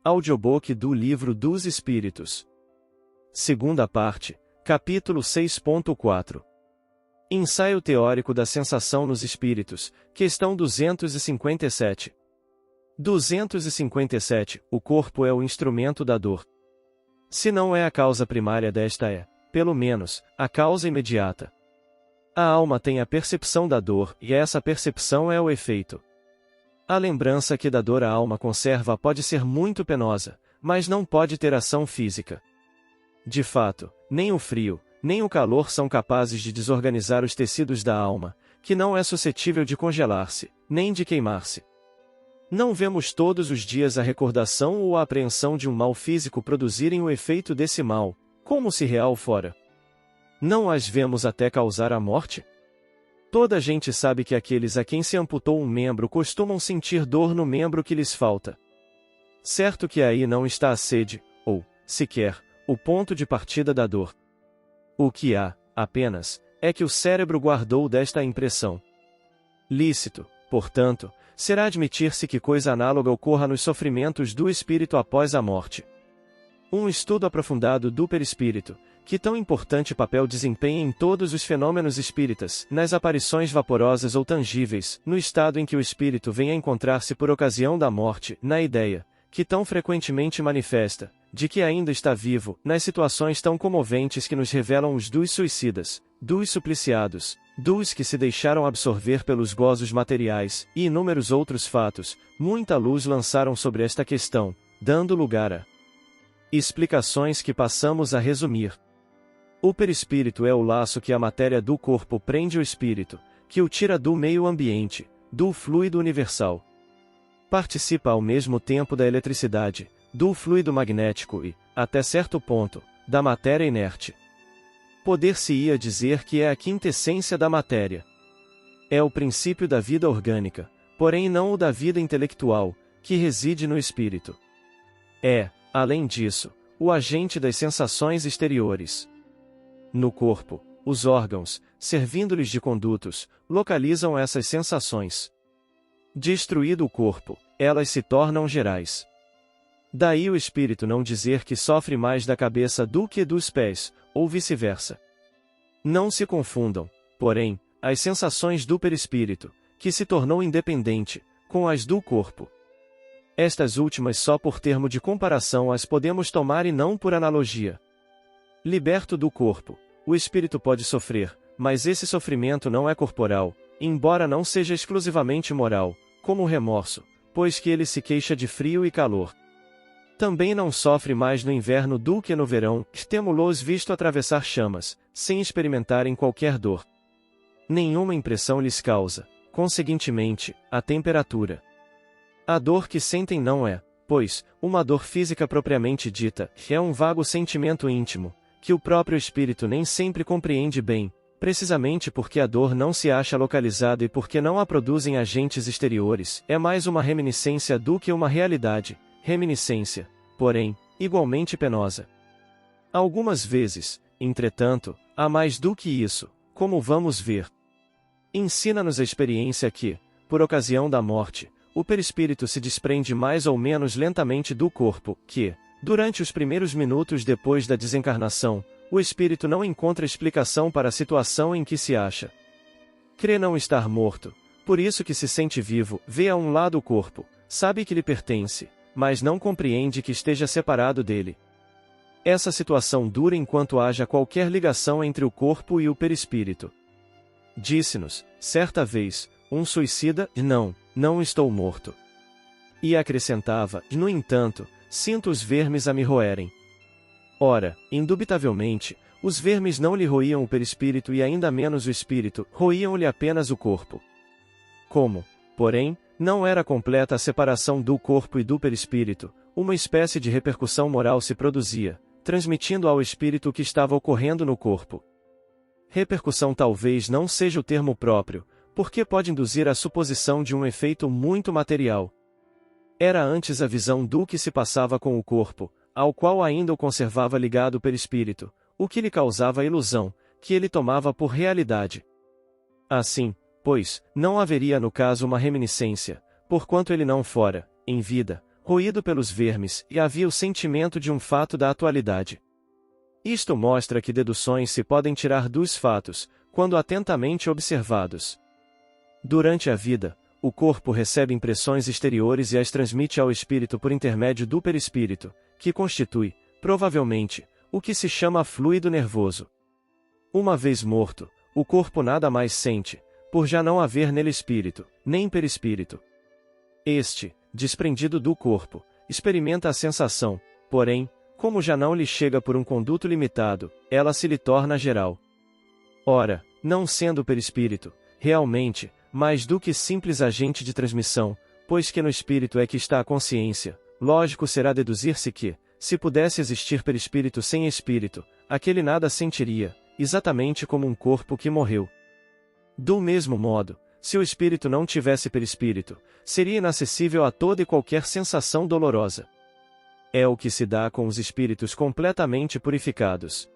Audiobook do Livro dos Espíritos. Segunda parte, capítulo 6.4. Ensaio teórico da sensação nos espíritos, questão 257. 257. O corpo é o instrumento da dor. Se não é a causa primária desta é, pelo menos, a causa imediata. A alma tem a percepção da dor, e essa percepção é o efeito. A lembrança que da dor a alma conserva pode ser muito penosa, mas não pode ter ação física. De fato, nem o frio, nem o calor são capazes de desorganizar os tecidos da alma, que não é suscetível de congelar-se, nem de queimar-se. Não vemos todos os dias a recordação ou a apreensão de um mal físico produzirem o efeito desse mal, como se real fora. Não as vemos até causar a morte? Toda a gente sabe que aqueles a quem se amputou um membro costumam sentir dor no membro que lhes falta. Certo que aí não está a sede, ou, sequer, o ponto de partida da dor. O que há, apenas, é que o cérebro guardou desta impressão. Lícito, portanto, será admitir-se que coisa análoga ocorra nos sofrimentos do espírito após a morte. Um estudo aprofundado do perispírito, que tão importante papel desempenha em todos os fenômenos espíritas, nas aparições vaporosas ou tangíveis, no estado em que o espírito vem a encontrar-se por ocasião da morte, na ideia, que tão frequentemente manifesta, de que ainda está vivo, nas situações tão comoventes que nos revelam os dos suicidas, dos supliciados, dos que se deixaram absorver pelos gozos materiais, e inúmeros outros fatos, muita luz lançaram sobre esta questão, dando lugar a explicações que passamos a resumir. O perispírito é o laço que a matéria do corpo prende o espírito, que o tira do meio ambiente, do fluido universal. Participa ao mesmo tempo da eletricidade, do fluido magnético e, até certo ponto, da matéria inerte. Poder-se-ia dizer que é a quintessência da matéria. É o princípio da vida orgânica, porém não o da vida intelectual, que reside no espírito. É, além disso, o agente das sensações exteriores. No corpo, os órgãos, servindo-lhes de condutos, localizam essas sensações. Destruído o corpo, elas se tornam gerais. Daí o espírito não dizer que sofre mais da cabeça do que dos pés, ou vice-versa. Não se confundam, porém, as sensações do perispírito, que se tornou independente, com as do corpo. Estas últimas só por termo de comparação as podemos tomar e não por analogia. Liberto do corpo, o espírito pode sofrer, mas esse sofrimento não é corporal, embora não seja exclusivamente moral, como o remorso, pois que ele se queixa de frio e calor. Também não sofre mais no inverno do que no verão, temo-los visto atravessar chamas, sem experimentarem qualquer dor. Nenhuma impressão lhes causa, conseguintemente, a temperatura. A dor que sentem não é, pois, uma dor física propriamente dita, é um vago sentimento íntimo, que o próprio espírito nem sempre compreende bem, precisamente porque a dor não se acha localizada e porque não a produzem agentes exteriores, é mais uma reminiscência do que uma realidade, reminiscência, porém, igualmente penosa. Algumas vezes, entretanto, há mais do que isso, como vamos ver. Ensina-nos a experiência que, por ocasião da morte, o perispírito se desprende mais ou menos lentamente do corpo, que, durante os primeiros minutos depois da desencarnação, o espírito não encontra explicação para a situação em que se acha. Crê não estar morto, por isso que se sente vivo, vê a um lado o corpo, sabe que lhe pertence, mas não compreende que esteja separado dele. Essa situação dura enquanto haja qualquer ligação entre o corpo e o perispírito. Disse-nos, certa vez, um suicida, não estou morto. E acrescentava, no entanto, sinto os vermes a me roerem. Ora, indubitavelmente, os vermes não lhe roíam o perispírito e ainda menos o espírito, roíam-lhe apenas o corpo. Como, porém, não era completa a separação do corpo e do perispírito, uma espécie de repercussão moral se produzia, transmitindo ao espírito o que estava ocorrendo no corpo. Repercussão talvez não seja o termo próprio, porque pode induzir a suposição de um efeito muito material. Era antes a visão do que se passava com o corpo, ao qual ainda o conservava ligado o perispírito, o que lhe causava a ilusão, que ele tomava por realidade. Assim, pois, não haveria no caso uma reminiscência, porquanto ele não fora, em vida, roído pelos vermes, e havia o sentimento de um fato da atualidade. Isto mostra que deduções se podem tirar dos fatos, quando atentamente observados. Durante a vida, o corpo recebe impressões exteriores e as transmite ao espírito por intermédio do perispírito, que constitui, provavelmente, o que se chama fluido nervoso. Uma vez morto, o corpo nada mais sente, por já não haver nele espírito, nem perispírito. Este, desprendido do corpo, experimenta a sensação, porém, como já não lhe chega por um conduto limitado, ela se lhe torna geral. Ora, não sendo perispírito, realmente, mais do que simples agente de transmissão, pois que no espírito é que está a consciência, lógico será deduzir-se que, se pudesse existir perispírito sem espírito, aquele nada sentiria, exatamente como um corpo que morreu. Do mesmo modo, se o espírito não tivesse perispírito, seria inacessível a toda e qualquer sensação dolorosa. É o que se dá com os espíritos completamente purificados.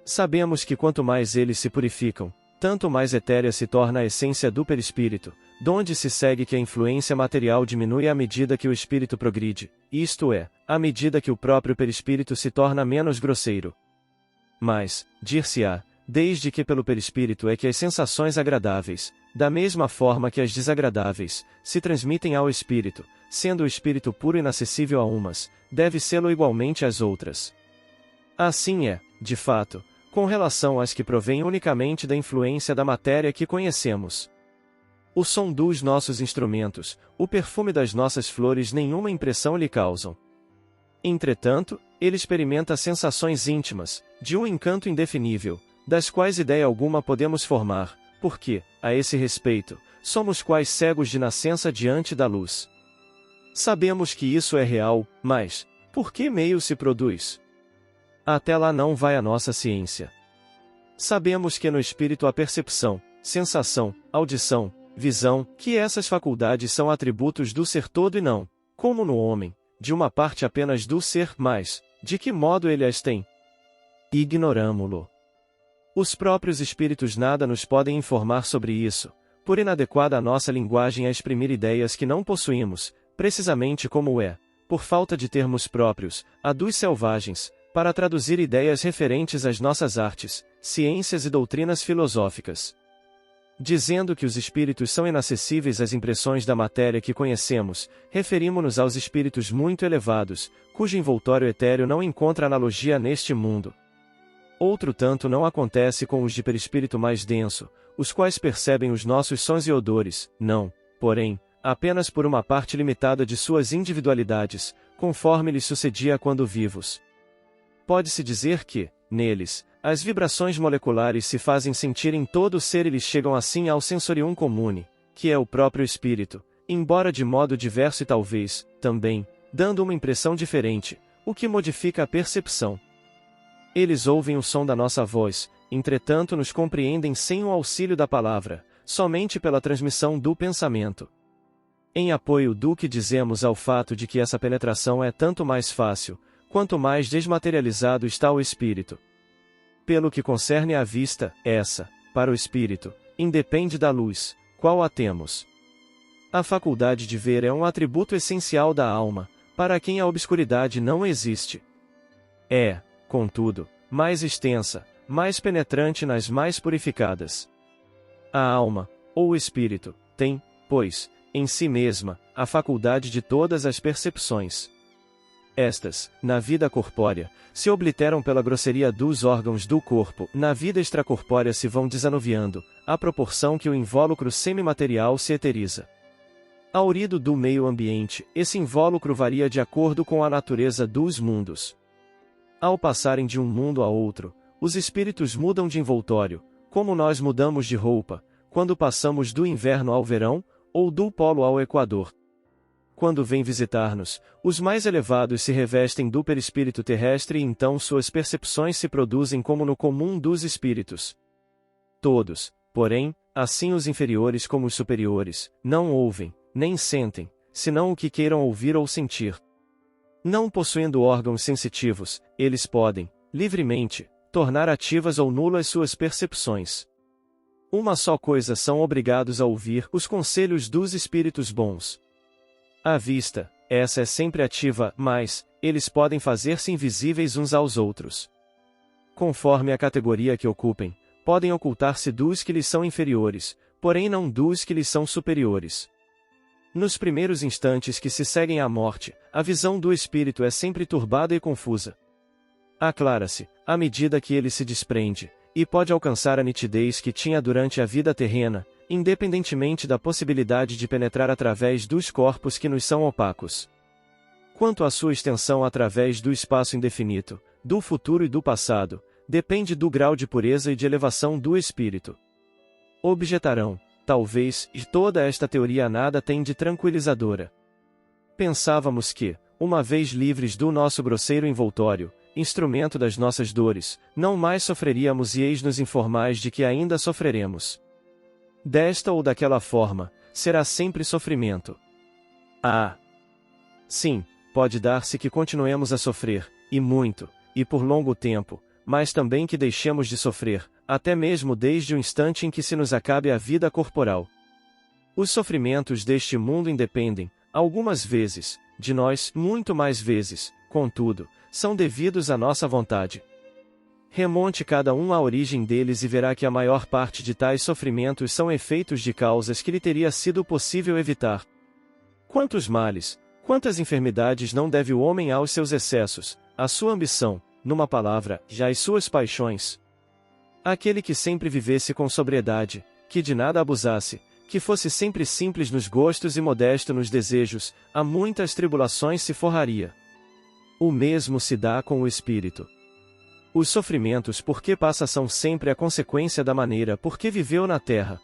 Sabemos que quanto mais eles se purificam, tanto mais etérea se torna a essência do perispírito, donde se segue que a influência material diminui à medida que o espírito progride, isto é, à medida que o próprio perispírito se torna menos grosseiro. Mas, dir-se-á, desde que pelo perispírito é que as sensações agradáveis, da mesma forma que as desagradáveis, se transmitem ao espírito, sendo o espírito puro inacessível a umas, deve sê-lo igualmente às outras. Assim é, de fato, com relação às que provêm unicamente da influência da matéria que conhecemos. O som dos nossos instrumentos, o perfume das nossas flores nenhuma impressão lhe causam. Entretanto, ele experimenta sensações íntimas, de um encanto indefinível, das quais ideia alguma podemos formar, porque, a esse respeito, somos quais cegos de nascença diante da luz. Sabemos que isso é real, mas, por que meio se produz? Até lá não vai a nossa ciência. Sabemos que no espírito há percepção, sensação, audição, visão, que essas faculdades são atributos do ser todo e não, como no homem, de uma parte apenas do ser, mas, de que modo ele as tem? Ignoramo-lo. Os próprios espíritos nada nos podem informar sobre isso, por inadequada a nossa linguagem a exprimir ideias que não possuímos, precisamente como é, por falta de termos próprios, a dos selvagens, para traduzir ideias referentes às nossas artes, ciências e doutrinas filosóficas. Dizendo que os espíritos são inacessíveis às impressões da matéria que conhecemos, referimo-nos aos espíritos muito elevados, cujo envoltório etéreo não encontra analogia neste mundo. Outro tanto não acontece com os de perispírito mais denso, os quais percebem os nossos sons e odores, não, porém, apenas por uma parte limitada de suas individualidades, conforme lhes sucedia quando vivos. Pode-se dizer que, neles, as vibrações moleculares se fazem sentir em todo o ser e lhes chegam assim ao sensorium comune, que é o próprio espírito, embora de modo diverso e talvez, também, dando uma impressão diferente, o que modifica a percepção. Eles ouvem o som da nossa voz, entretanto nos compreendem sem o auxílio da palavra, somente pela transmissão do pensamento. Em apoio do que dizemos ao fato de que essa penetração é tanto mais fácil, quanto mais desmaterializado está o espírito. Pelo que concerne à vista, essa, para o espírito, independe da luz, qual a temos. A faculdade de ver é um atributo essencial da alma, para quem a obscuridade não existe. É, contudo, mais extensa, mais penetrante nas mais purificadas. A alma, ou o espírito, tem, pois, em si mesma, a faculdade de todas as percepções. Estas, na vida corpórea, se obliteram pela grosseria dos órgãos do corpo, na vida extracorpórea se vão desanuviando, à proporção que o invólucro semimaterial se eteriza. Aurido do meio ambiente, esse invólucro varia de acordo com a natureza dos mundos. Ao passarem de um mundo a outro, os espíritos mudam de envoltório, como nós mudamos de roupa, quando passamos do inverno ao verão, ou do polo ao equador. Quando vêm visitar-nos, os mais elevados se revestem do perispírito terrestre e então suas percepções se produzem como no comum dos espíritos. Todos, porém, assim os inferiores como os superiores, não ouvem, nem sentem, senão o que queiram ouvir ou sentir. Não possuindo órgãos sensitivos, eles podem, livremente, tornar ativas ou nulas suas percepções. Uma só coisa são obrigados a ouvir: os conselhos dos espíritos bons. A vista, essa é sempre ativa, mas eles podem fazer-se invisíveis uns aos outros. Conforme a categoria que ocupem, podem ocultar-se dos que lhes são inferiores, porém não dos que lhes são superiores. Nos primeiros instantes que se seguem à morte, a visão do espírito é sempre turbada e confusa. Aclara-se, à medida que ele se desprende, e pode alcançar a nitidez que tinha durante a vida terrena, independentemente da possibilidade de penetrar através dos corpos que nos são opacos. Quanto à sua extensão através do espaço indefinito, do futuro e do passado, depende do grau de pureza e de elevação do espírito. Objetarão, talvez, e toda esta teoria nada tem de tranquilizadora. Pensávamos que, uma vez livres do nosso grosseiro envoltório, instrumento das nossas dores, não mais sofreríamos e eis-nos informais de que ainda sofreremos. Desta ou daquela forma, será sempre sofrimento. Ah! Sim, pode dar-se que continuemos a sofrer, e muito, e por longo tempo, mas também que deixemos de sofrer, até mesmo desde o instante em que se nos acabe a vida corporal. Os sofrimentos deste mundo independem, algumas vezes, de nós, muito mais vezes, contudo, são devidos à nossa vontade. Remonte cada um à origem deles e verá que a maior parte de tais sofrimentos são efeitos de causas que lhe teria sido possível evitar. Quantos males, quantas enfermidades não deve o homem aos seus excessos, à sua ambição, numa palavra, já às suas paixões? Aquele que sempre vivesse com sobriedade, que de nada abusasse, que fosse sempre simples nos gostos e modesto nos desejos, a muitas tribulações se forraria. O mesmo se dá com o espírito. Os sofrimentos por que passa são sempre a consequência da maneira por que viveu na terra.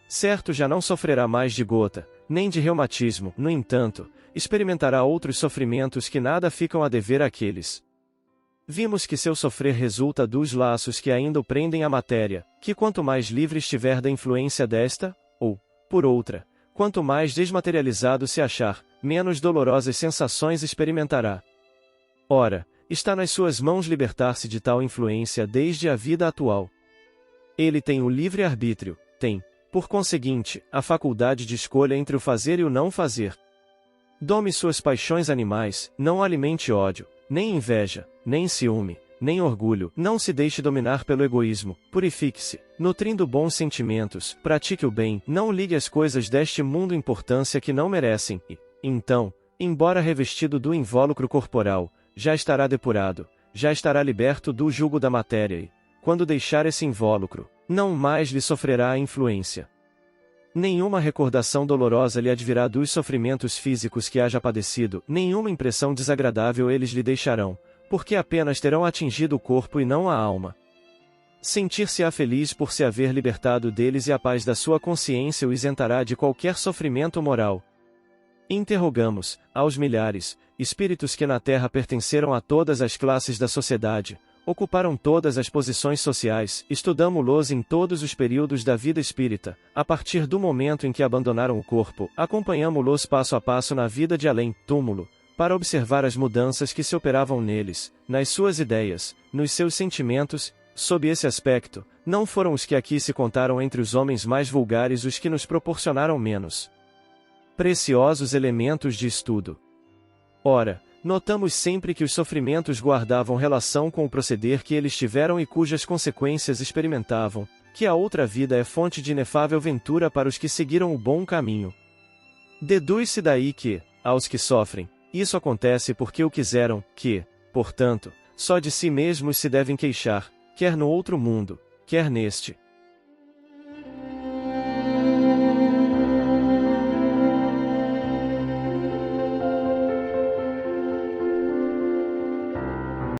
Certo, já não sofrerá mais de gota, nem de reumatismo, no entanto, experimentará outros sofrimentos que nada ficam a dever àqueles. Vimos que seu sofrer resulta dos laços que ainda o prendem à matéria, que quanto mais livre estiver da influência desta, ou, por outra, quanto mais desmaterializado se achar, menos dolorosas sensações experimentará. Ora, está nas suas mãos libertar-se de tal influência desde a vida atual. Ele tem o livre-arbítrio, tem, por conseguinte, a faculdade de escolha entre o fazer e o não fazer. Dome suas paixões animais, não alimente ódio, nem inveja, nem ciúme, nem orgulho, não se deixe dominar pelo egoísmo, purifique-se, nutrindo bons sentimentos, pratique o bem, não ligue às coisas deste mundo importância que não merecem, e, então, embora revestido do invólucro corporal, já estará depurado, já estará liberto do jugo da matéria e, quando deixar esse invólucro, não mais lhe sofrerá a influência. Nenhuma recordação dolorosa lhe advirá dos sofrimentos físicos que haja padecido, nenhuma impressão desagradável eles lhe deixarão, porque apenas terão atingido o corpo e não a alma. Sentir-se-á feliz por se haver libertado deles e a paz da sua consciência o isentará de qualquer sofrimento moral. Interrogamos, aos milhares, espíritos que na Terra pertenceram a todas as classes da sociedade, ocuparam todas as posições sociais, estudamo-los em todos os períodos da vida espírita, a partir do momento em que abandonaram o corpo, acompanhamo-los passo a passo na vida de além-túmulo, para observar as mudanças que se operavam neles, nas suas ideias, nos seus sentimentos. Sob esse aspecto, não foram os que aqui se contaram entre os homens mais vulgares os que nos proporcionaram menos preciosos elementos de estudo. Ora, notamos sempre que os sofrimentos guardavam relação com o proceder que eles tiveram e cujas consequências experimentavam, que a outra vida é fonte de inefável ventura para os que seguiram o bom caminho. Deduz-se daí que, aos que sofrem, isso acontece porque o quiseram, que, portanto, só de si mesmos se devem queixar, quer no outro mundo, quer neste.